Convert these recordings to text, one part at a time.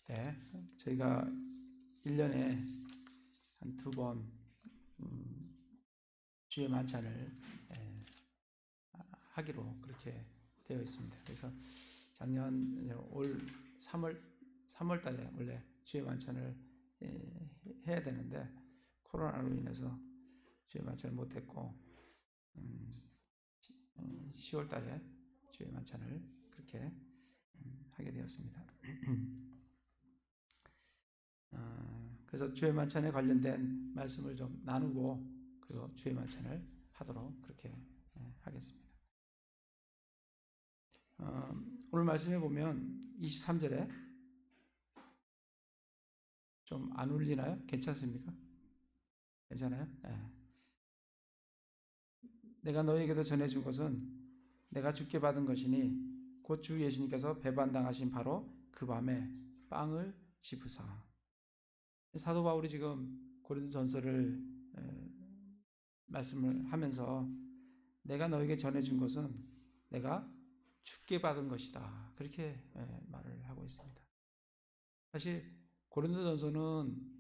때 저희가 1년에 한 2번 주의 만찬을 하기로 그렇게 되어 있습니다. 그래서 작년 올 3월 달에 원래 주의 만찬을 해야 되는데 코로나로 인해서 주의 만찬을 못했고 10월 달에 주의 만찬을 그렇게 하게 되었습니다. 그래서 주의 만찬에 관련된 말씀을 좀 나누고 그리고 주의 만찬을 하도록 그렇게 하겠습니다. 오늘 말씀해 보면 23절에 좀 안 울리나요? 괜찮습니까? 괜찮아요? 네. 내가 너에게도 전해준 것은 내가 주께 받은 것이니 곧 주 예수님께서 배반당하신 바로 그 밤에 빵을 집으사. 사도 바울이 지금 고린도전서를 말씀을 하면서 내가 너에게 전해준 것은 내가 주께 받은 것이다. 그렇게 말을 하고 있습니다. 사실 고린도전서는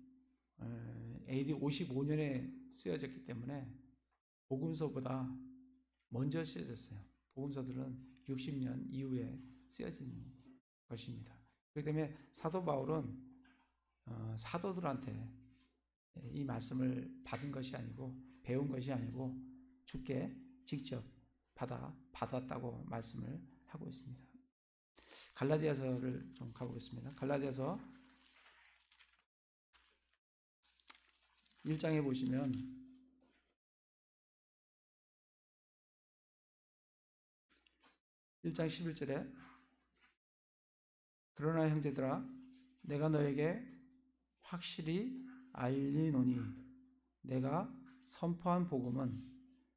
AD 55년에 쓰여졌기 때문에 복음서보다 먼저 쓰여졌어요. 복음서들은 60년 이후에 쓰여진 것입니다. 그렇기 때문에 사도 바울은 사도들한테 이 말씀을 받은 것이 아니고 배운 것이 아니고 주께 직접 받았다고 말씀을 하고 있습니다. 갈라디아서를 좀 가보겠습니다. 갈라디아서 1장에 보시면 1장 11절에 그러나 형제들아 내가 너에게 확실히 알리노니 내가 선포한 복음은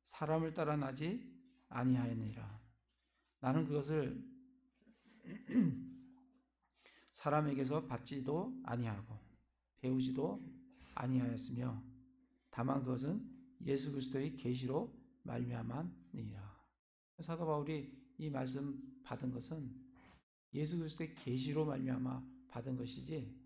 사람을 따라 나지 아니하였느니라. 나는 그것을 사람에게서 받지도 아니하고 배우지도 아니하였으며 다만 그것은 예수 그리스도의 계시로 말미암았느니라. 사도 바울이 이 말씀 받은 것은 예수 그리스도의 계시로 말미암아 받은 것이지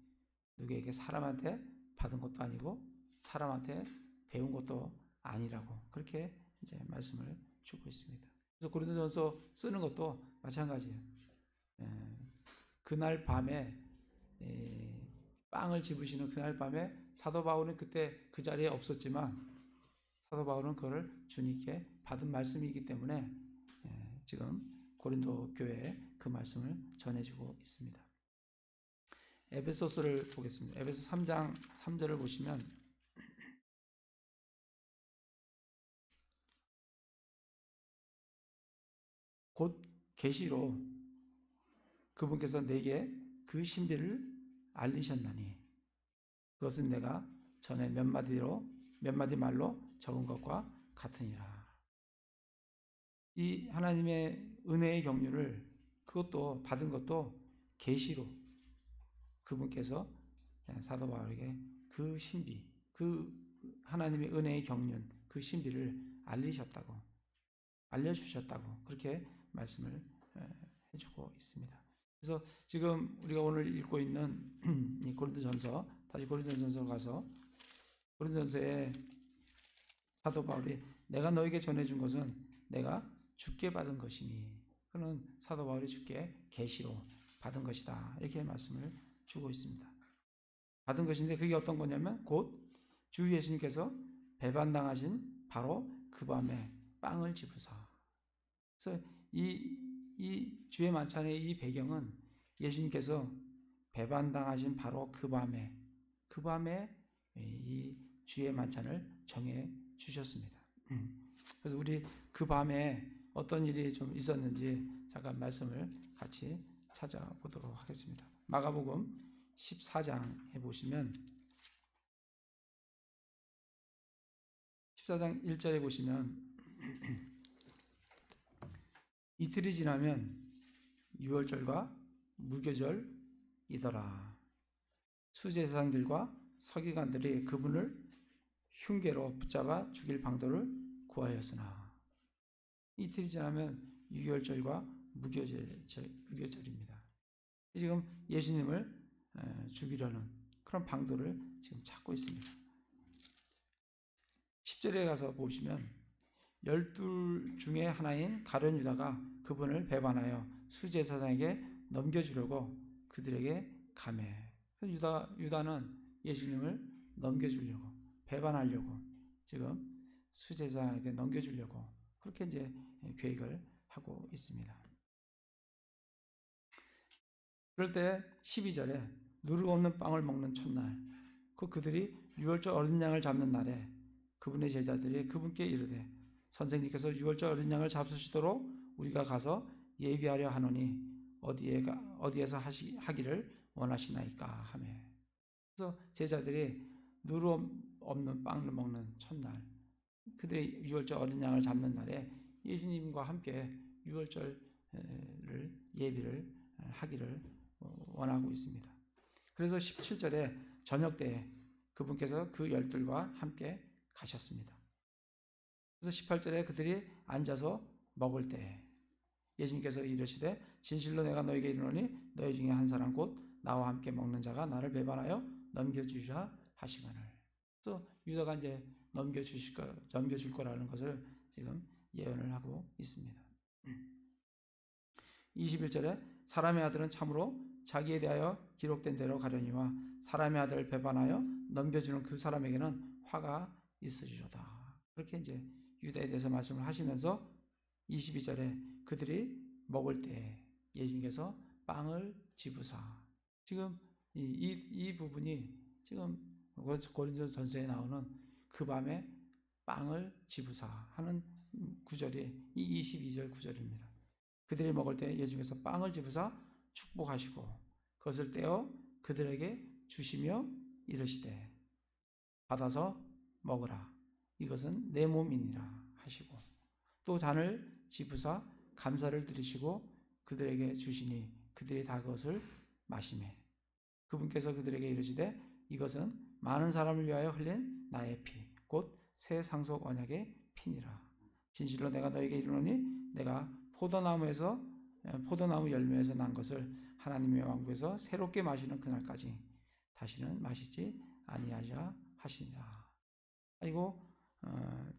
누구에게 사람한테 받은 것도 아니고 사람한테 배운 것도 아니라고 그렇게 이제 말씀을 주고 있습니다. 그래서 고린도전서 쓰는 것도 마찬가지예요. 그날 밤에 빵을 집으시는 그날 밤에 사도 바울은 그때 그 자리에 없었지만 사도 바울은 그걸 주님께 받은 말씀이기 때문에 지금 고린도 교회에 그 말씀을 전해주고 있습니다. 에베소서를 보겠습니다. 에베소 3장 3절을 보시면 곧 계시로 그분께서 내게 그 신비를 알리셨나니 그것은 내가 전에 몇 마디 말로 적은 것과 같으니라. 이 하나님의 은혜의 경륜을 그것도 받은 것도 계시로 그분께서 사도 바울에게 그 신비, 그 하나님의 은혜의 경륜, 그 신비를 알려주셨다고 그렇게 말씀을 해주고 있습니다. 그래서 지금 우리가 오늘 읽고 있는 이 고린도전서, 다시 고린도전서 가서 고린도전서에 사도 바울이 내가 너에게 전해준 것은 내가 주께 받은 것이니 그는 사도 바울이 주께 계시로 받은 것이다 이렇게 말씀을 주고 있습니다. 받은 것인데 그게 어떤 거냐면 곧 주 예수님께서 배반당하신 바로 그 밤에 빵을 집으사. 그래서 이 주의 만찬의 이 배경은 예수님께서 배반당하신 바로 그 밤에 이 주의 만찬을 정해 주셨습니다. 그래서 우리 그 밤에 어떤 일이 좀 있었는지 잠깐 말씀을 같이 찾아보도록 하겠습니다. 마가복음 14장에 보시면 14장 1절에 보시면 이틀이 지나면 유월절과 무교절이더라. 수제사장들과 서기관들이 그분을 흉계로 붙잡아 죽일 방도를 구하였으나 이틀이 지나면 유월절과 무교절입니다. 지금 예수님을 죽이려는 그런 방도를 지금 찾고 있습니다. 10절에 가서 보시면 12 중에 하나인 가룟 유다가 그분을 배반하여 수제사장에게 넘겨주려고 그들에게 감해. 유다는 예수님을 넘겨주려고, 배반하려고 지금 수제사장에게 넘겨주려고 그렇게 이제 계획을 하고 있습니다. 그럴 때 12절에 누룩 없는 빵을 먹는 첫날, 그들이 유월절 어린 양을 잡는 날에 그분의 제자들이 그분께 이르되 선생님께서 유월절 어린 양을 잡수시도록 우리가 가서 예비하려 하노니 어디에서 하기를 원하시나이까 하며. 그래서 제자들이 누룩 없는 빵을 먹는 첫날, 그들이 유월절 어린 양을 잡는 날에 예수님과 함께 유월절을 예비를 하기를 원하고 있습니다. 그래서 17절에 저녁 때에 그분께서 그 12과 함께 가셨습니다. 그래서 18절에 그들이 앉아서 먹을 때 예수님께서 이르시되 진실로 내가 너에게 이르노니 너희 중에 한 사람 곧 나와 함께 먹는 자가 나를 배반하여 넘겨주리라 하시거늘. 그래서 유다가 이제 넘겨줄 거라는 것을 지금 예언을 하고 있습니다. 21절에 사람의 아들은 참으로 자기에 대하여 기록된 대로 가려니와 사람의 아들을 배반하여 넘겨주는 그 사람에게는 화가 있으리로다. 그렇게 이제 유다에 대해서 말씀을 하시면서 22절에 그들이 먹을 때 예수님께서 빵을 집으사. 지금 이 부분이 지금 고린도전서에 나오는 그 밤에 빵을 집으사 하는 구절이 이 22절 구절입니다. 그들이 먹을 때 예수님께서 빵을 집으사 축복하시고 그것을 떼어 그들에게 주시며 이르시되 받아서 먹으라. 이것은 내 몸이니라 하시고 또 잔을 집으사 감사를 드리시고 그들에게 주시니 그들이 다 그것을 마시매 그분께서 그들에게 이르시되 이것은 많은 사람을 위하여 흘린 나의 피 곧 새 상속 언약의 피니라. 진실로 내가 너에게 이르노니 내가 포도나무 열매에서 난 것을 하나님의 왕국에서 새롭게 마시는 그날까지 다시는 마시지 아니하리라 하시니라. 그리고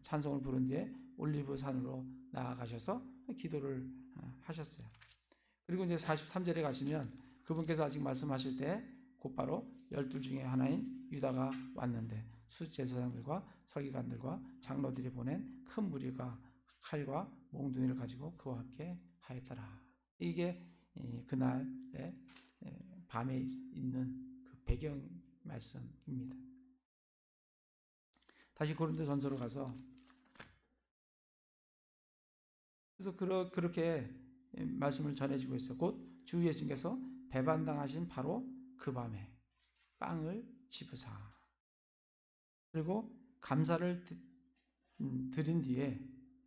찬송을 부른 뒤에 올리브 산으로 나아가셔서 기도를 하셨어요. 그리고 이제 43절에 가시면 그분께서 아직 말씀하실 때 곧바로 12 중에 하나인 유다가 왔는데 수제사장들과 서기관들과 장로들이 보낸 큰 무리가 칼과 몽둥이를 가지고 그와 함께 하였더라. 이게 그날의 밤에 있는 그 배경 말씀입니다. 다시 고린도전서로 가서 그래서 그렇게 말씀을 전해주고 있어요. 곧 주 예수님께서 배반당하신 바로 그 밤에 빵을 집으사 그리고 감사를 드린 뒤에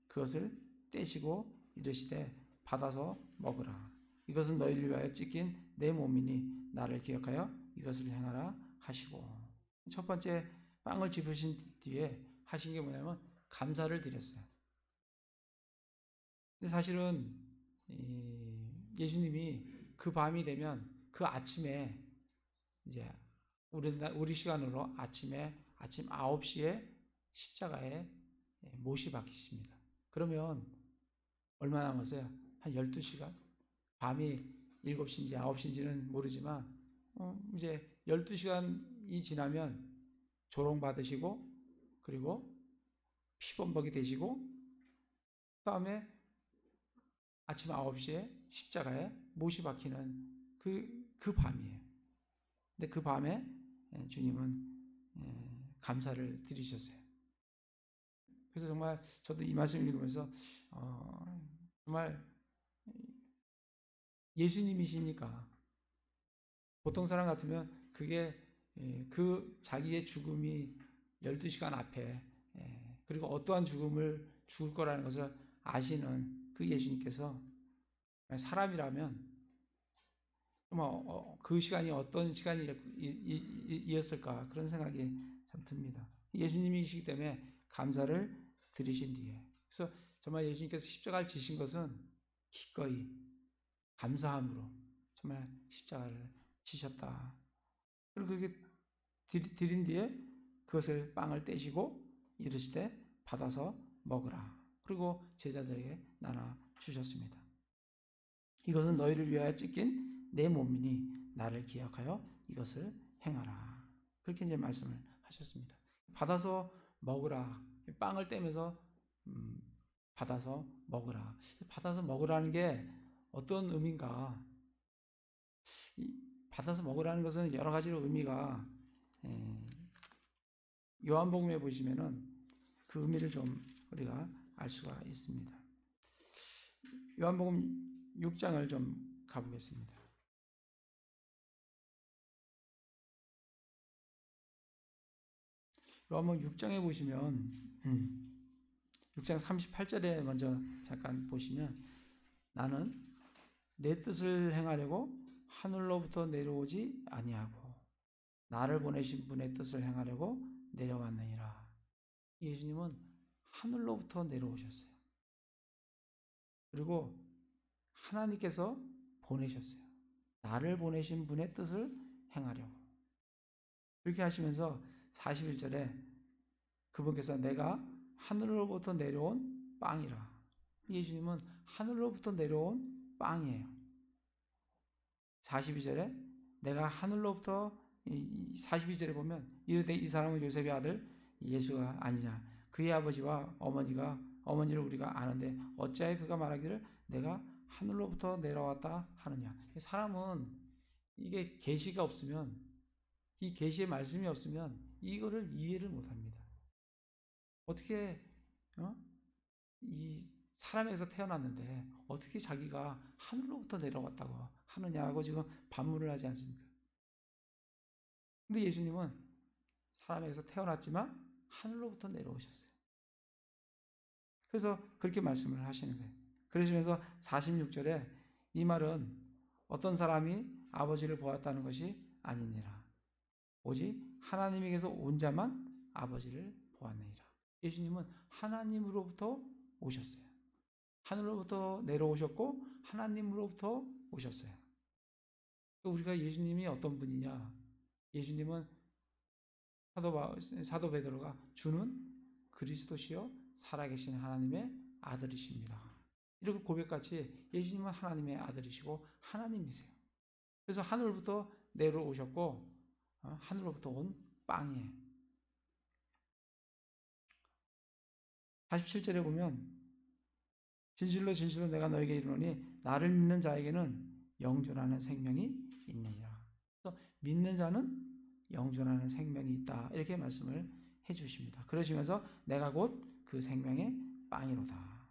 그것을 떼시고 이르시되 받아서 먹으라. 이것은 너희를 위하여 찢긴 내 몸이니 나를 기억하여 이것을 행하라 하시고 첫 번째 빵을 집으신 뒤에 하신 게 뭐냐면 감사를 드렸어요. 근데 사실은 예수님이 그 밤이 되면 그 아침에 이제 우리 시간으로 아침 9시에 십자가에 못이 박히십니다. 그러면 얼마나 남았어요? 한 12시간? 밤이 7시인지 9시인지는 모르지만 이제 12시간이 지나면 조롱받으시고 그리고 피범벅이 되시고 그 다음에 아침 9시에 십자가에 못이 박히는 그 밤이에요. 근데 그 밤에 주님은 감사를 드리셨어요. 그래서 정말 저도 이 말씀을 읽으면서 정말 예수님이시니까 보통 사람 같으면 그게 그 자기의 죽음이 12시간 앞에 그리고 어떠한 죽음을 죽을 거라는 것을 아시는 그 예수님께서 사람이라면 그 시간이 어떤 시간이었을까 그런 생각이 참 듭니다. 예수님이시기 때문에 감사를 드리신 뒤에 그래서 정말 예수님께서 십자가를 지신 것은 기꺼이 감사함으로 정말 십자가를 지셨다 그리고 그게 드린 뒤에 그것을 빵을 떼시고 이르시되 받아서 먹으라. 그리고 제자들에게 나눠 주셨습니다. 이것은 너희를 위하여 찢긴 내 몸이니 나를 기억하여 이것을 행하라. 그렇게 이제 말씀을 하셨습니다. 받아서 먹으라. 빵을 떼면서 받아서 먹으라. 받아서 먹으라는 게 어떤 의미인가? 받아서 먹으라는 것은 여러 가지로 의미가 요한복음에 보시면은 그 의미를 좀 우리가 알 수가 있습니다. 요한복음 6장을 좀 가보겠습니다. 요한복음 6장에 보시면 6장 38절에 먼저 잠깐 보시면 나는 내 뜻을 행하려고 하늘로부터 내려오지 아니하고 나를 보내신 분의 뜻을 행하려고 내려왔느니라. 예수님은 하늘로부터 내려오셨어요. 그리고 하나님께서 보내셨어요. 나를 보내신 분의 뜻을 행하려고. 그렇게 하시면서 41절에 그분께서 내가 하늘로부터 내려온 빵이라. 예수님은 하늘로부터 내려온 빵이에요. 42절에 내가 하늘로부터 42절에 보면 이르되 이 사람은 요셉의 아들 예수가 아니냐. 그의 아버지와 어머니를 우리가 아는데 어찌하여 그가 말하기를 내가 하늘로부터 내려왔다 하느냐. 사람은 이게 계시가 없으면 이 계시의 말씀이 없으면 이거를 이해를 못합니다. 어떻게 이 사람에서 태어났는데 어떻게 자기가 하늘로부터 내려왔다고 하느냐고 지금 반문을 하지 않습니까? 근데 예수님은 사람에서 태어났지만 하늘로부터 내려오셨어요. 그래서 그렇게 말씀을 하시는 거예요. 그러시면서 46절에 이 말은 어떤 사람이 아버지를 보았다는 것이 아니니라. 오직 하나님에게서 온 자만 아버지를 보았느니라. 예수님은 하나님으로부터 오셨어요. 하늘로부터 내려오셨고 하나님으로부터 오셨어요. 우리가 예수님이 어떤 분이냐? 예수님은 사도 베드로가 주는 그리스도시요 살아계신 하나님의 아들이십니다. 이렇게 고백같이 예수님은 하나님의 아들이시고 하나님이세요. 그래서 하늘부터 내려오셨고 하늘로부터 온 빵이에요. 47절에 보면 진실로 진실로 내가 너에게 이르노니 나를 믿는 자에게는 영존하는 생명이 있느니라. 그래서 믿는 자는 영존하는 생명이 있다. 이렇게 말씀을 해주십니다. 그러시면서 내가 곧 그 생명의 빵이로다.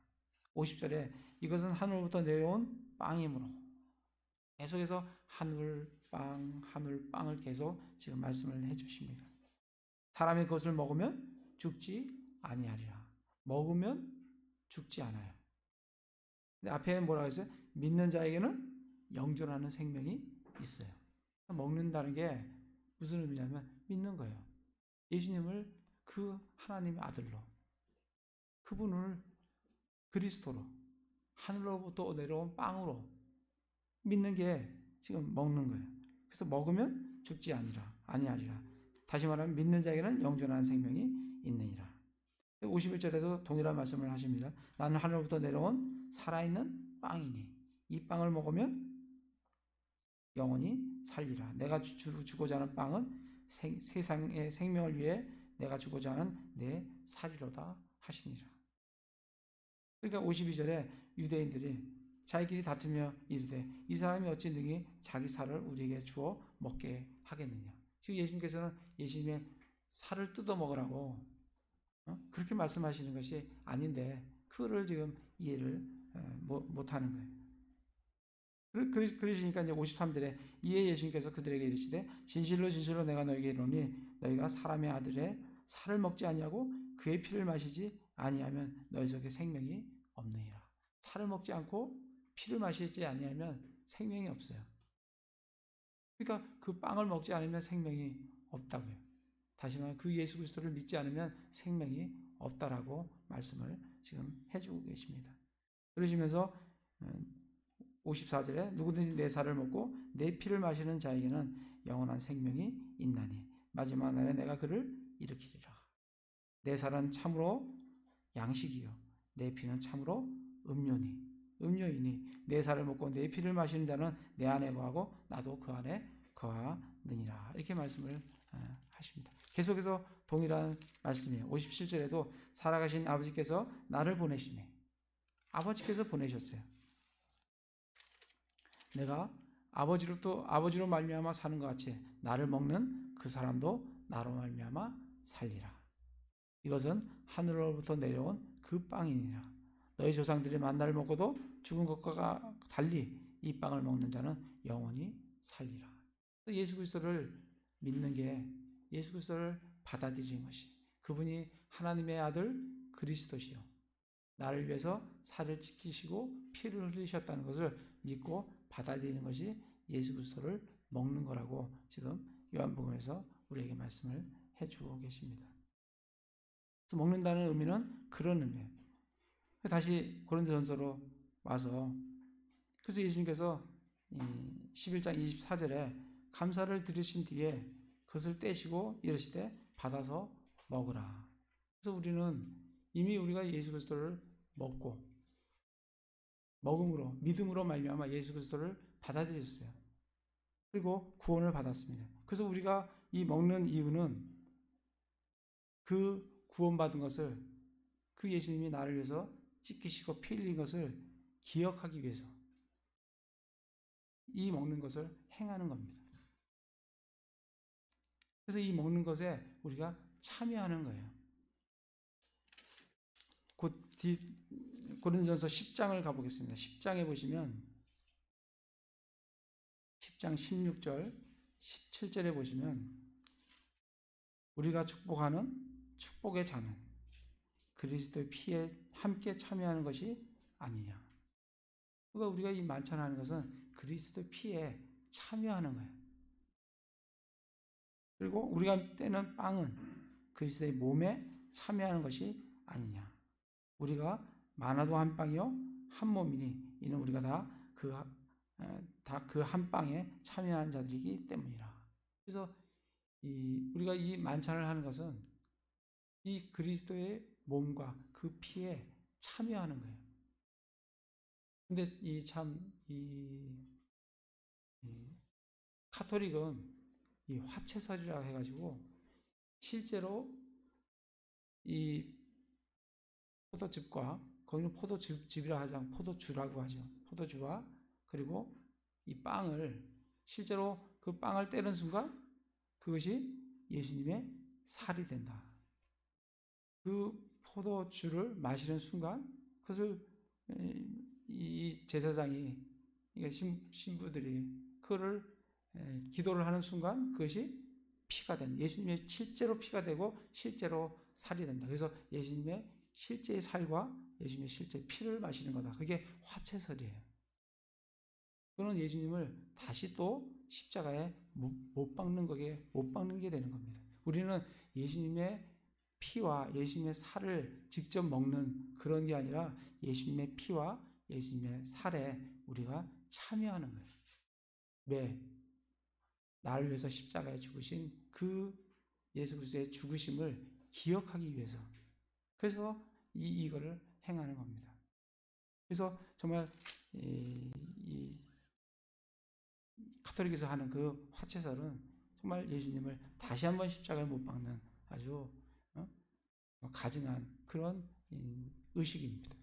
50절에 이것은 하늘부터 내려온 빵이므로 계속해서 하늘빵을 계속 지금 말씀을 해주십니다. 사람이 그것을 먹으면 죽지 아니하리라. 먹으면 죽지 않아요. 근데 앞에 뭐라고 했어요? 믿는 자에게는 영존하는 생명이 있어요. 먹는다는 게 무슨 의미냐면 믿는 거예요. 예수님을 그 하나님의 아들로, 그분을 그리스도로, 하늘로부터 내려온 빵으로 믿는 게 지금 먹는 거예요. 그래서 먹으면 죽지 아니하리라. 다시 말하면 믿는 자에게는 영존하는 생명이 있느니라. 51절에도 동일한 말씀을 하십니다. 나는 하늘로부터 내려온 살아있는 빵이니 이 빵을 먹으면 영원히 살리라. 내가 주고자 하는 빵은 세상의 생명을 위해 내가 주고자 하는 내 살이로다 하시니라. 그러니까 52절에 유대인들이 자기끼리 다투며 이르되 이 사람이 어찌 능히 자기 살을 우리에게 주어 먹게 하겠느냐. 지금 예수님께서는 예수님의 살을 뜯어 먹으라고 그렇게 말씀하시는 것이 아닌데 그거를 지금 이해를 못하는 거예요. 그러시니까 이제 53절에 이에 예수님께서 그들에게 이르시되 진실로 진실로 내가 너에게 이르노니 너희가 사람의 아들의 살을 먹지 아니하고 그의 피를 마시지 아니하면 너희 속에 생명이 없느니라. 살을 먹지 않고 피를 마시지 아니하면 생명이 없어요. 그러니까 그 빵을 먹지 않으면 생명이 없다고요. 다시 말하면 그 예수 그리스도를 믿지 않으면 생명이 없다라고 말씀을 지금 해주고 계십니다. 그러시면서 54절에 누구든지 내 살을 먹고 내 피를 마시는 자에게는 영원한 생명이 있나니 마지막 날에 내가 그를 일으키리라. 내 살은 참으로 양식이요 내 피는 참으로 음료이니 내 살을 먹고 내 피를 마시는 자는 내 안에 거하고 나도 그 안에 거하느니라. 이렇게 말씀을 하십니다. 계속해서 동일한 말씀이에요. 57절에도 살아가신 아버지께서 나를 보내시매 아버지께서 보내셨어요. 내가 아버지로 말미암아 사는 것 같이 나를 먹는 그 사람도 나로 말미암아 살리라. 이것은 하늘로부터 내려온 그 빵이니라. 너희 조상들이 만나를 먹고도 죽은 것과 달리 이 빵을 먹는 자는 영원히 살리라. 예수 그리스도를 믿는 게 예수 그리스도를 받아들이는 것이 그분이 하나님의 아들 그리스도시요 나를 위해서 살을 찢기시고 피를 흘리셨다는 것을 믿고 받아들이는 것이 예수 그리스도를 먹는 거라고 지금 요한복음에서 우리에게 말씀을 해주고 계십니다. 그래서 먹는다는 의미는 그런 의미예요. 다시 고린도전서로 와서 그래서 예수님께서 11장 24절에 감사를 드리신 뒤에 그것을 떼시고 이르시되 받아서 먹으라. 그래서 우리는 이미 우리가 예수 그리스도를 먹고 먹음으로 믿음으로 말미암아 예수 그리스도를 받아들였어요. 그리고 구원을 받았습니다. 그래서 우리가 이 먹는 이유는 그 구원받은 것을 그 예수님이 나를 위해서 찢기시고 피 흘린 것을 기억하기 위해서 이 먹는 것을 행하는 겁니다. 그래서 이 먹는 것에 우리가 참여하는 거예요. 곧 고린도전서 10장을 가보겠습니다. 10장에 보시면 10장 16절 17절에 보시면 우리가 축복하는 축복의 잔은 그리스도의 피에 함께 참여하는 것이 아니냐. 그러니까 우리가 이 만찬하는 것은 그리스도의 피에 참여하는 거예요. 그리고 우리가 떼는 빵은 그리스도의 몸에 참여하는 것이 아니냐. 우리가 많아도 한 빵이요 한 몸이니 이는 우리가 다 그 한 빵에 참여한 자들이기 때문이라. 그래서 우리가 이 만찬을 하는 것은 이 그리스도의 몸과 그 피에 참여하는 거예요. 근데 카톨릭은 이 화채설이라고 해가지고 실제로 이 포도즙과 거기는 포도즙이라 하지 않고 포도주라고 하죠. 포도주와 그리고 이 빵을 실제로 그 빵을 떼는 순간 그것이 예수님의 살이 된다. 그 포도주를 마시는 순간 그것을 이 제사장이 신부들이 그거를 기도를 하는 순간 그것이 피가 된 예수님의 실제로 피가 되고 실제로 살이 된다. 그래서 예수님의 실제의 살과 예수님의 실제 피를 마시는 거다. 그게 화채설이에요. 그거는 예수님을 다시 또 십자가에 못 박는 게 되는 겁니다. 우리는 예수님의 피와 예수님의 살을 직접 먹는 그런 게 아니라 예수님의 피와 예수님의 살에 우리가 참여하는 거예요. 왜? 나를 위해서 십자가에 죽으신 그 예수 그리스도의 죽으심을 기억하기 위해서. 그래서 이거를 행하는 겁니다. 그래서 정말 이 카톨릭에서 하는 그 화채설은 정말 예수님을 다시 한번 십자가에 못 박는 아주 가증한 그런 의식입니다.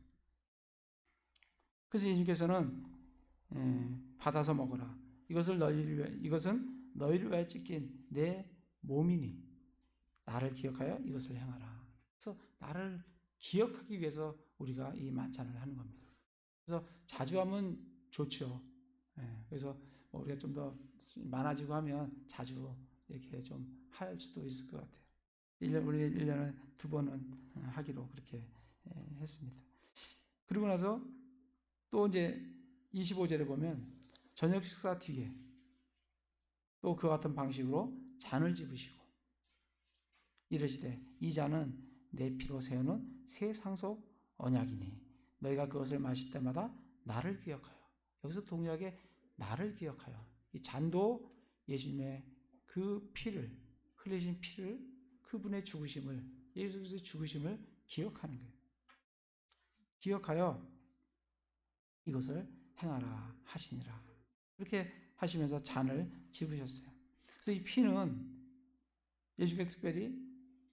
그래서 예수님께서는 받아서 먹어라. 이것은 너희를 위하여 찢긴 내 몸이니 나를 기억하여 이것을 행하라. 그래서 나를 기억하기 위해서 우리가 이 만찬을 하는 겁니다. 그래서 자주 하면 좋죠. 그래서 우리가 좀 더 많아지고 하면 자주 이렇게 좀 할 수도 있을 것 같아요. 우리 1년에 2번은 하기로 그렇게 했습니다. 그리고 나서 또 이제 25절에 보면 저녁 식사 뒤에 또 그와 같은 방식으로 잔을 집으시고 이르시되 이 잔은 내 피로 세우는 새 상속 언약이니 너희가 그것을 마실 때마다 나를 기억하여. 여기서 동일하게 나를 기억하여. 이 잔도 예수님의 그 피를, 흘리신 피를, 그분의 죽으심을, 예수 그리스도의 죽으심을 기억하는 거예요. 기억하여 이것을 행하라 하시니라. 그렇게 하시면서 잔을 집으셨어요. 그래서 이 피는 예수께서 특별히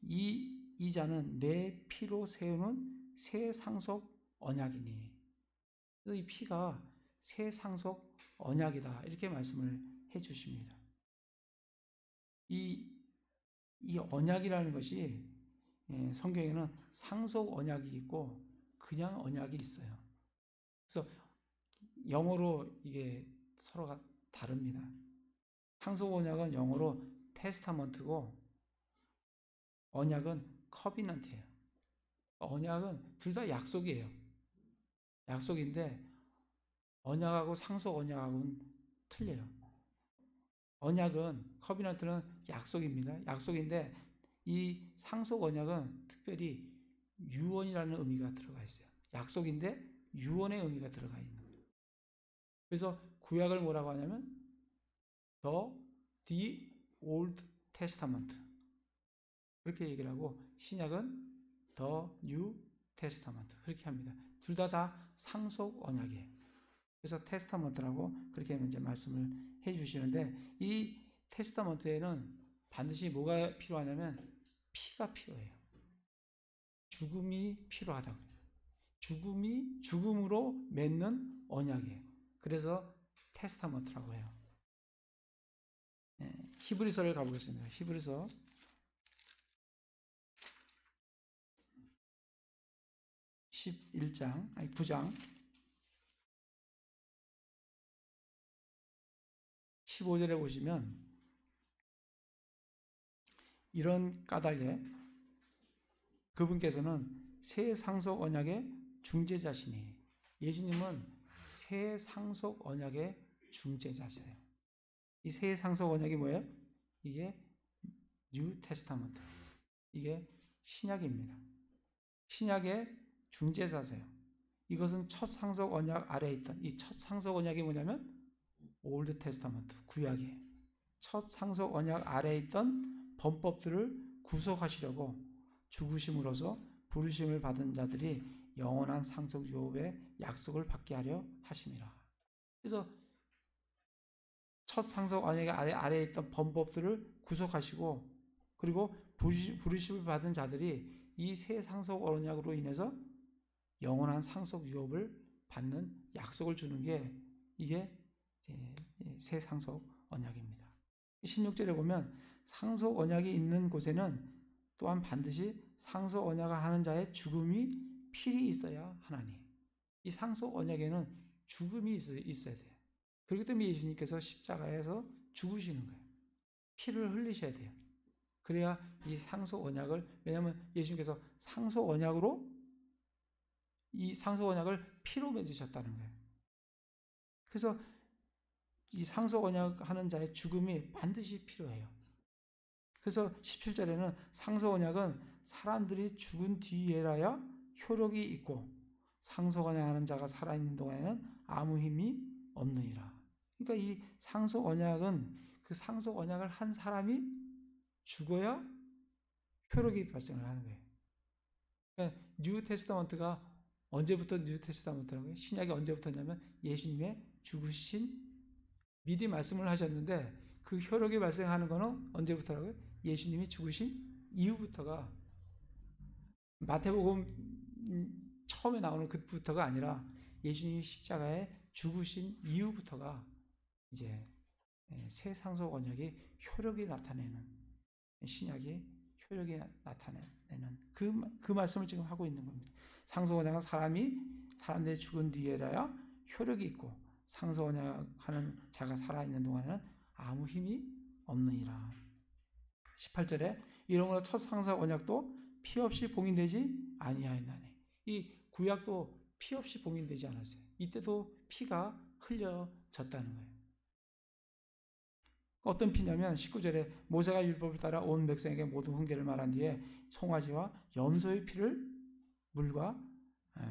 이 잔은 내 피로 세우는 새 상속 언약이니. 그래서 이 피가 새 상속 언약이다. 이렇게 말씀을 해 주십니다. 이 언약이라는 것이 성경에는 상속 언약이 있고 그냥 언약이 있어요. 그래서 영어로 이게 서로가 다릅니다. 상속 언약은 영어로 테스타먼트고 언약은 커비넌트예요. 언약은 둘 다 약속이에요. 약속인데 언약하고 상속 언약하고는 틀려요. 언약은 커비넌트는 약속입니다. 약속인데 이 상속 언약은 특별히 유언이라는 의미가 들어가 있어요. 약속인데 유언의 의미가 들어가 있는 거예요. 그래서 구약을 뭐라고 하냐면 the Old Testament 그렇게 얘기를 하고 신약은 the New Testament 그렇게 합니다. 둘 다 상속 언약이에요. 그래서 테스타먼트라고 그렇게 이제 말씀을 해주시는데 이 테스타먼트에는 반드시 뭐가 필요하냐면 피가 필요해요. 죽음이 필요하다고요. 죽음으로 맺는 언약이에요. 그래서 테스타먼트라고 해요. 히브리서를 가보겠습니다. 히브리서 9장 15절에 보시면 이런 까닭에 그분께서는 새 상속 언약의 중재자시니 예수님은 새 상속 언약의 중재자세요. 이 새 상속 언약이 뭐예요? 이게 뉴 테스타먼트. 이게 신약입니다. 신약의 중재자세요. 이것은 첫 상속 언약 아래에 있던 이 첫 상속 언약이 뭐냐면 올드 테스타먼트, 구약이에요. 첫 상속 언약 아래에 있던 범법들을 구속하시려고 죽으심으로써 부르심을 받은 자들이 영원한 상속 유업의 약속을 받게 하려 하심이라. 그래서 첫 상속 언약 아래에 있던 범법들을 구속하시고 그리고 부르심을 받은 자들이 이 새 상속 언약으로 인해서 영원한 상속 유업을 받는 약속을 주는 게 이게 새 상속 언약입니다. 16절에 보면 상속 언약이 있는 곳에는 또한 반드시 상속 언약을 하는 자의 죽음이 필히 있어야 하나니. 이 상속 언약에는 죽음이 있어야 돼요. 그렇기 때문에 예수님께서 십자가에서 죽으시는 거예요. 피를 흘리셔야 돼요. 그래야 이 상속 언약을, 왜냐하면 예수님께서 상속 언약으로 이 상속 언약을 피로 맺으셨다는 거예요. 그래서 이 상속 언약 하는 자의 죽음이 반드시 필요해요. 그래서 17절에는 상속 언약은 사람들이 죽은 뒤에라야 효력이 있고 상속 언약 하는 자가 살아있는 동안에는 아무 힘이 없느니라. 그러니까 이 상속 언약은 그 상속 언약을 한 사람이 죽어야 효력이 발생을 하는 거예요. 그러니까 뉴 테스타먼트가 언제부터 뉴 테스타먼트라고요? 신약이 언제부터냐면 예수님의 죽으신 미리 말씀을 하셨는데 그 효력이 발생하는 거는 언제부터라고요? 예수님이 죽으신 이후부터가, 마태복음 처음에 나오는 그부터가 아니라 예수님이 십자가에 죽으신 이후부터가 이제 새 상속 언약의 효력이 나타내는, 신약의 효력이 나타내는 그 말씀을 지금 하고 있는 겁니다. 상속 언약은 사람들이 죽은 뒤에라야 효력이 있고 상속 언약 하는 자가 살아있는 동안에는 아무 힘이 없느니라. 18절에 이러므로 첫 상속 언약도 피 없이 봉인되지 아니하였나니. 이 구약도 피 없이 봉인되지 않았어요. 이때도 피가 흘려졌다는 거예요. 어떤 피냐면 19절에 모세가 율법을 따라 온 백성에게 모든 훈계를 말한 뒤에 송아지와 염소의 피를 물과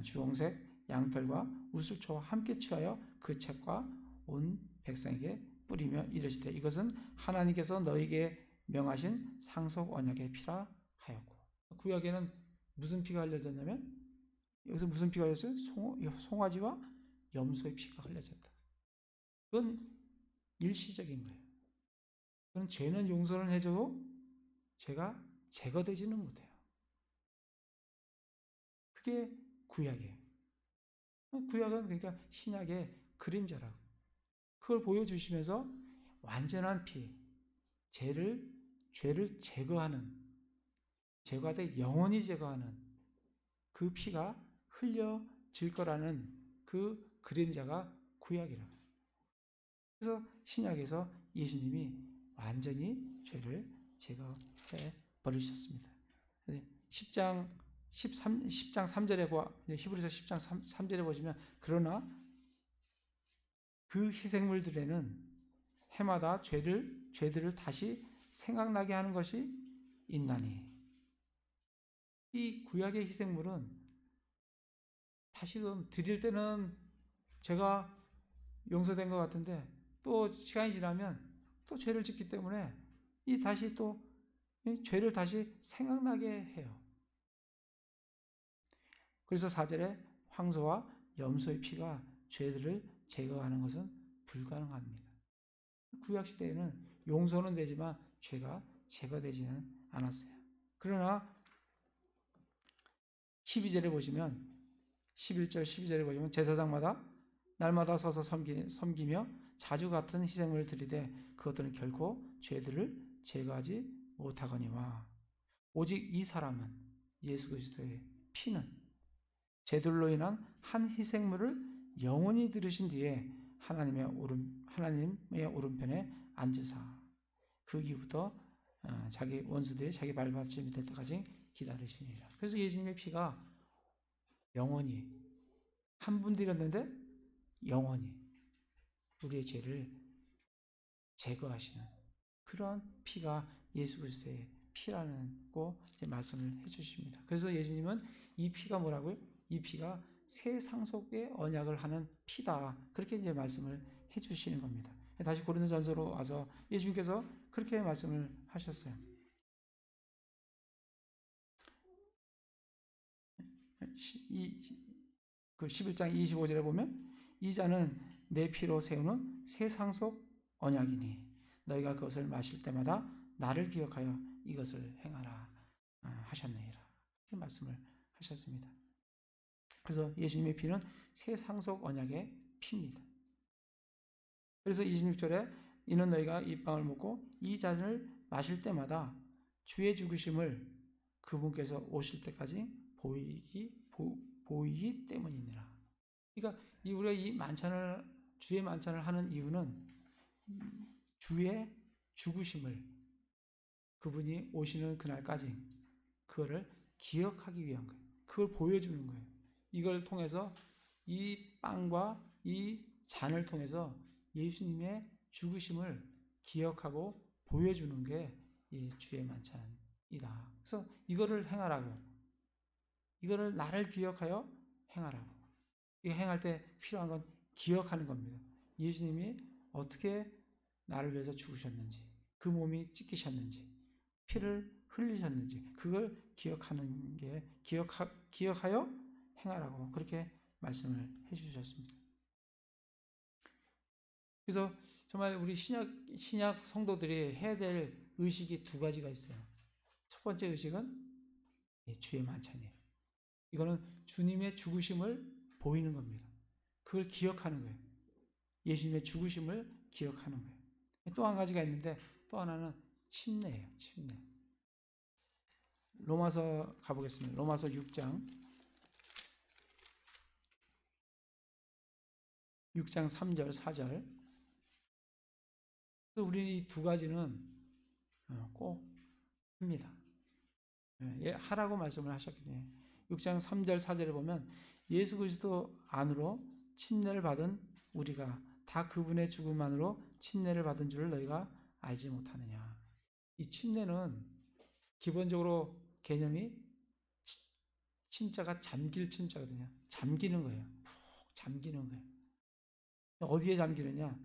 주홍색 양털과 우슬초와 함께 취하여 그 책과 온 백성에게 뿌리며 이르시되 이것은 하나님께서 너희에게 명하신 상속 언약의 피라 하였고. 구약에는 무슨 피가 흘려졌냐면 여기서 무슨 피가 흘렸어요? 송아지와 염소의 피가 흘려졌다. 그건 일시적인 거예요. 그건 죄는 용서를 해줘도 죄가 제거되지는 못해요. 그게 구약이에요. 구약은 그러니까 신약의 그림자라고. 그걸 보여주시면서 완전한 피, 죄를 제거하는, 제거하되 영원히 제거하는 그 피가 흘려질 거라는 그 그림자가 구약이라고. 그래서 신약에서 예수님이 완전히 죄를 제거해 버리셨습니다. 10장 3절에 히브리서 10장 3절에 보시면 그러나 그 희생물들에는 해마다 죄들을 다시 생각나게 하는 것이 있나니. 이 구약의 희생물은 다시금 드릴 때는 죄가 용서된 것 같은데 또 시간이 지나면 또 죄를 짓기 때문에 다시 또 죄를 다시 생각나게 해요. 그래서 4절에 황소와 염소의 피가 죄들을 제거하는 것은 불가능합니다. 구약 시대에는 용서는 되지만 죄가 제거되지는 않았어요. 그러나 12절에 보시면 11절 12절에 보시면 제사장마다 날마다 서서 섬기며 자주 같은 희생을 드리되 그것들은 결코 죄들을 제거하지 못하거니와 오직 이 사람은 예수 그리스도의 피는 죄들로 인한 한 희생물을 영원히 들으신 뒤에 하나님의 오른편에 앉으사 그 이후부터 자기 원수들이 자기 발받침이 될 때까지 기다리시니라. 그래서 예수님의 피가 영원히 한 분 드렸는데 영원히 우리의 죄를 제거하시는 그런 피가 예수 그리스도의 피라는 거 말씀을 해주십니다. 그래서 예수님은 이 피가 뭐라고요? 이 피가 새 상속의 언약을 하는 피다. 그렇게 이제 말씀을 해주시는 겁니다. 다시 고린도전서로 와서 예수님께서 그렇게 말씀을 하셨어요. 그 11장 25절에 보면 이 잔은 내 피로 세우는 새 상속 언약이니 너희가 그것을 마실 때마다 나를 기억하여 이것을 행하라 하셨느니라. 이렇게 말씀을 하셨습니다. 그래서 예수님의 피는 새 상속 언약의 피입니다. 그래서 26절에 이는 너희가 이 빵을 먹고 이 잔을 마실 때마다 주의 죽으심을 그분께서 오실 때까지 보이기 때문이니라. 그러니까 우리가 주의 만찬을 하는 이유는 주의 죽으심을 그분이 오시는 그날까지 그거를 기억하기 위한 거예요. 그걸 보여주는 거예요. 이걸 통해서 이 빵과 이 잔을 통해서 예수님의 죽으심을 기억하고 보여주는 게 이 주의 만찬이다. 그래서 이거를 행하라고. 이거를 나를 기억하여 행하라고. 이거 행할 때 필요한 건 기억하는 겁니다. 예수님이 어떻게 나를 위해서 죽으셨는지, 그 몸이 찢기셨는지, 피를 흘리셨는지 그걸 기억하는 게 기억하여 행하라고 그렇게 말씀을 해주셨습니다. 그래서 정말 우리 신약 성도들이 해야 될 의식이 두 가지가 있어요. 첫 번째 의식은 주의 만찬이에요. 이거는 주님의 죽으심을 보이는 겁니다. 그걸 기억하는 거예요. 예수님의 죽으심을 기억하는 거예요. 또 한 가지가 있는데 또 하나는 침례예요. 침례. 로마서 가보겠습니다. 로마서 6장 3절 4절. 우리는 이 두 가지는 꼭 합니다. 하라고 말씀을 하셨기 때문에 6장 3절 4절에 보면 예수 그리스도 안으로 침례를 받은 우리가 다 그분의 죽음 안으로 침례를 받은 줄을 너희가 알지 못하느냐. 이 침례는 기본적으로 개념이 침자가 잠길 침자거든요. 잠기는 거예요. 푹 잠기는 거예요. 어디에 잠기느냐?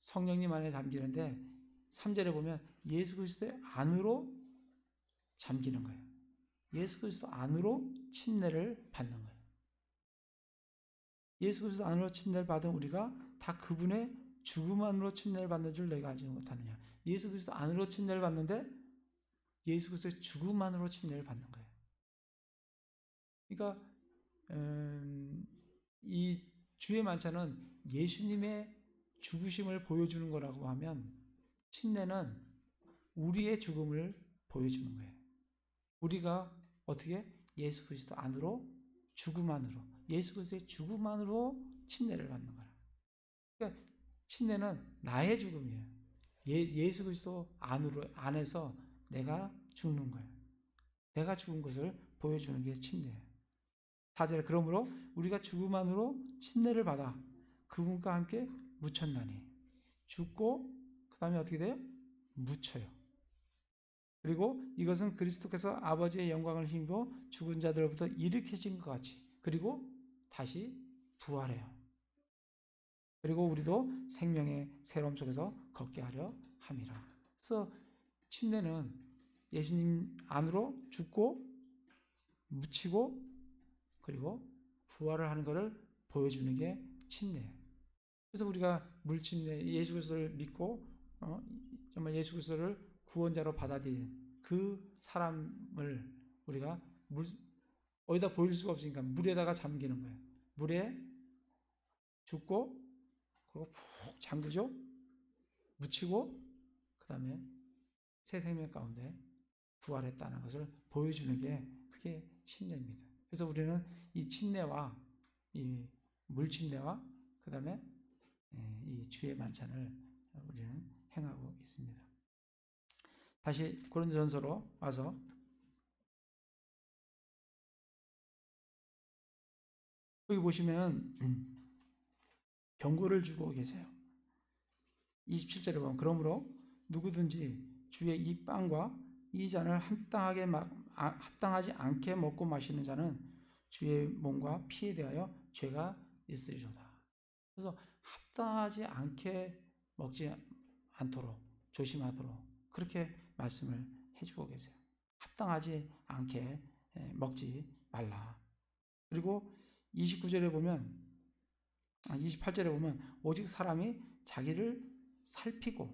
성령님 안에 잠기는데 3절에 보면 예수 그리스도의 안으로 잠기는 거예요. 예수 그리스도 안으로 침례를 받는 거예요. 예수 그리스도 안으로 침례를 받은 우리가 다 그분의 죽음 안으로 침례를 받는 줄 내가 알지 못하느냐. 예수 그리스도 안으로 침례를 받는데 예수 그리스도의 죽음 안으로 침례를 받는 거예요. 그러니까 이 주의 만찬은 예수님의 죽으심을 보여주는 거라고 하면 침례는 우리의 죽음을 보여주는 거예요. 우리가 어떻게 예수 그리스도 안으로 죽음 안으로 예수 그리스도의 죽음 안으로 침례를 받는 거라. 그러니까 침례는 나의 죽음이에요. 예수 그리스도 안에서 내가 죽는 거예요. 내가 죽은 것을 보여주는 게 침례예요. 4절 그러므로 우리가 죽음 안으로 침례를 받아 그분과 함께 묻혔나니 죽고 그 다음에 어떻게 돼요? 묻혀요. 그리고 이것은 그리스도께서 아버지의 영광을 힘입어 죽은 자들로부터 일으키신 것 같이 그리고 다시 부활해요. 그리고 우리도 생명의 새로움 속에서 걷게 하려 함이라. 그래서 침례는 예수님 안으로 죽고 묻히고 그리고 부활을 하는 것을 보여주는 게 침례예요. 그래서 우리가 물침례, 예수 그리스도를 믿고 정말 예수 그리스도를 구원자로 받아들인 그 사람을 우리가 어디다 보일 수가 없으니까 물에다가 잠기는 거예요. 물에 죽고 그리고 푹 잠그죠. 묻히고 그 다음에 새 생명 가운데 부활했다는 것을 보여주는 게 그게 침례입니다. 그래서 우리는 이 침례와 이 물침례와 그 다음에 이 주의 만찬을 우리는 행하고 있습니다. 다시 고린도전서로 와서 여기 보시면 경고를 주고 계세요. 27절에 보면 그러므로 누구든지 주의 이 빵과 이 잔을 합당하지 않게 먹고 마시는 자는 주의 몸과 피에 대하여 죄가 있으리로다. 그래서 합당하지 않게 먹지 않도록 조심하도록 그렇게 말씀을 해주고 계세요. 합당하지 않게 먹지 말라. 그리고 29절에 보면 28절에 보면 오직 사람이 자기를 살피고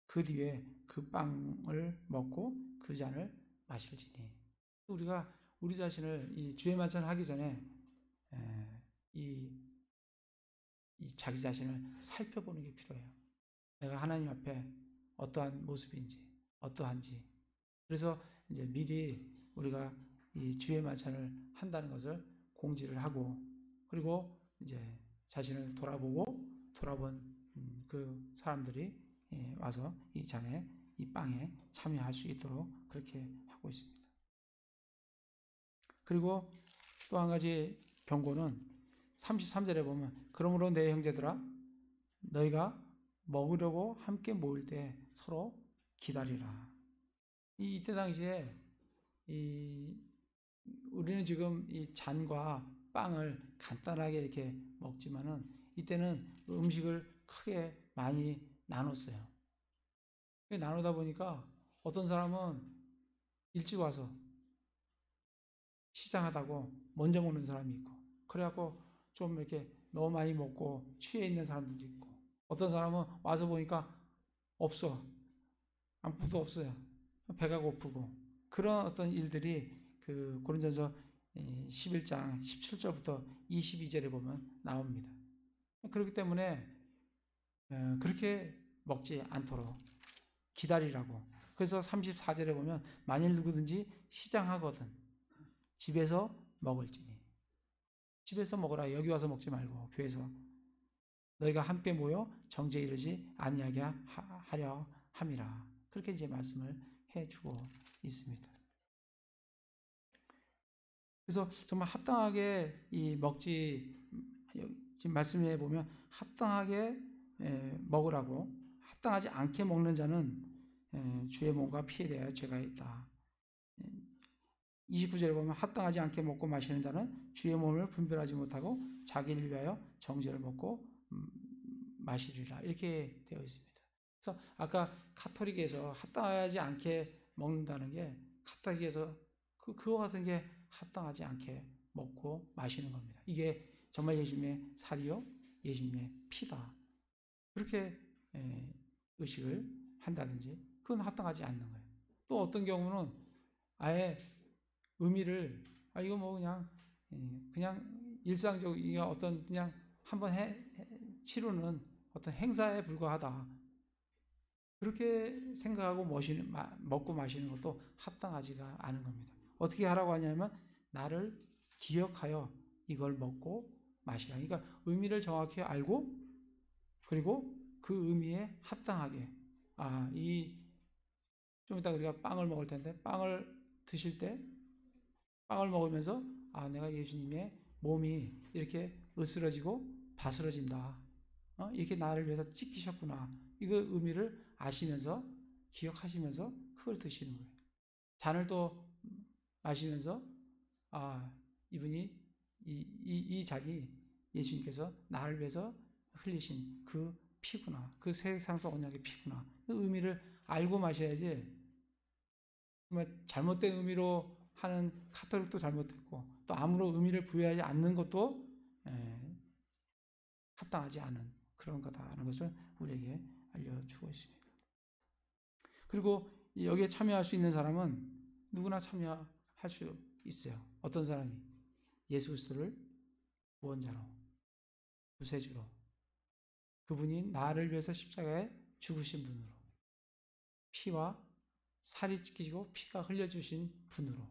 그 뒤에 그 빵을 먹고 그 잔을 마실지니. 우리가 우리 자신을 이 주의 만찬을 하기 전에 이 자기 자신을 살펴보는 게 필요해요. 내가 하나님 앞에 어떠한 모습인지 어떠한지. 그래서 이제 미리 우리가 이 주의 만찬을 한다는 것을 공지를 하고 그리고 이제 자신을 돌아본 그 사람들이 와서 이 잔에 이 빵에 참여할 수 있도록 그렇게 하고 있습니다. 그리고 또 한 가지 경고는 33절에 보면 그러므로 내 형제들아 너희가 먹으려고 함께 모일 때 서로 기다리라. 이때 당시에 우리는 지금 이 잔과 빵을 간단하게 이렇게 먹지만은 이때는 음식을 크게 많이 나눴어요. 나누다 보니까 어떤 사람은 일찍 와서 시장하다고 먼저 먹는 사람이 있고 그래갖고 좀 이렇게 너무 많이 먹고 취해 있는 사람들도 있고 어떤 사람은 와서 보니까 없어. 아무것도 없어요. 배가 고프고 그런 어떤 일들이 그 고린도전서 11장 17절부터 22절에 보면 나옵니다. 그렇기 때문에 그렇게 먹지 않도록 기다리라고. 그래서 34절에 보면 만일 누구든지 시장하거든 집에서 먹을지니. 집에서 먹으라. 여기 와서 먹지 말고 교회에서 너희가 함께 모여 정죄에 이르지 아니하게 하려 함이라. 그렇게 이제 말씀을 해주고 있습니다. 그래서 정말 합당하게 지금 말씀해 보면 합당하게 먹으라고. 합당하지 않게 먹는 자는 주의 몸과 피에 대하여 죄가 있다. 29절에 보면 합당하지 않게 먹고 마시는 자는 주의 몸을 분별하지 못하고 자기를 위하여 정죄를 먹고 마시리라 이렇게 되어 있습니다. 그래서 아까 카톨릭에서 합당하지 않게 먹는다는 게 카톨릭에서 그와 같은 게 합당하지 않게 먹고 마시는 겁니다. 이게 정말 예수님의 살이요, 예수님의 피다. 그렇게 의식을 한다든지 그건 합당하지 않는 거예요. 또 어떤 경우는 아예 의미를 이거 뭐 그냥 일상적 이게 어떤 그냥 한번 치르는 어떤 행사에 불과하다. 그렇게 생각하고 먹고 마시는 것도 합당하지가 않은 겁니다. 어떻게 하라고 하냐면 나를 기억하여 이걸 먹고 마시라. 그러니까 의미를 정확히 알고 그리고 그 의미에 합당하게 좀 이따 우리가 빵을 먹을 텐데 빵을 드실 때 빵을 먹으면서 내가 예수님의 몸이 이렇게 으스러지고 바스러진다. 이렇게 나를 위해서 찢기셨구나. 이거 의미를 아시면서 기억하시면서 그걸 드시는 거예요. 잔을 또 마시면서 이분이 이 잔이 예수님께서 나를 위해서 흘리신 그 피구나. 그 세상성 언약의 피구나. 그 의미를 알고 마셔야지 정말 잘못된 의미로 하는 카톨릭도 잘못됐고 또 아무런 의미를 부여하지 않는 것도 합당하지 않은 그런 거다라는 것을 우리에게 알려주고 있습니다. 그리고 여기에 참여할 수 있는 사람은 누구나 참여할 수 있어요. 어떤 사람이 예수 그리스도를 구원자로 구세주로 그분이 나를 위해서 십자가에 죽으신 분으로 피와 살이 찢기시고 피가 흘려주신 분으로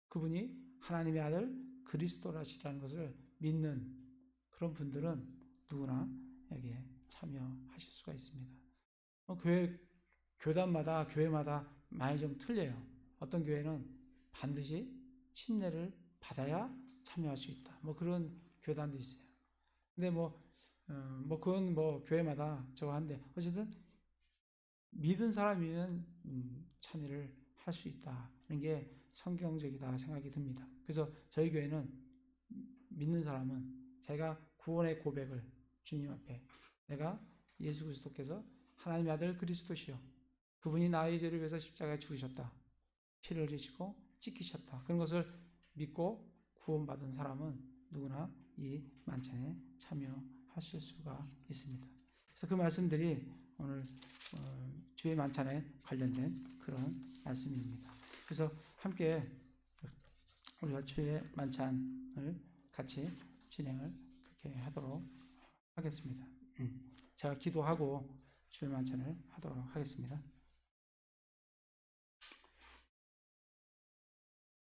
그분이 하나님의 아들 그리스도라시라는 것을 믿는 그런 분들은 누구나 여기에 참여하실 수가 있습니다. 교단마다 교회마다 많이 좀 틀려요. 어떤 교회는 반드시 침례를 받아야 참여할 수 있다. 그런 교단도 있어요. 근데 그건 교회마다 저거 한데 어쨌든 믿은 사람이면 참여를 할 수 있다는 게 성경적이다 생각이 듭니다. 그래서 저희 교회는 믿는 사람은 자기가 구원의 고백을 주님 앞에 내가 예수 그리스도께서 하나님의 아들 그리스도시요 그분이 나의 죄를 위해서 십자가에 죽으셨다. 피를 흘리시고 찢기셨다. 그런 것을 믿고 구원받은 사람은 누구나 이 만찬에 참여하실 수가 있습니다. 그래서 그 말씀들이 오늘 주의 만찬에 관련된 그런 말씀입니다. 그래서 함께 우리가 주의 만찬을 같이 진행을 그렇게 하도록 하겠습니다. 제가 기도하고 주의 만찬을 하도록 하겠습니다.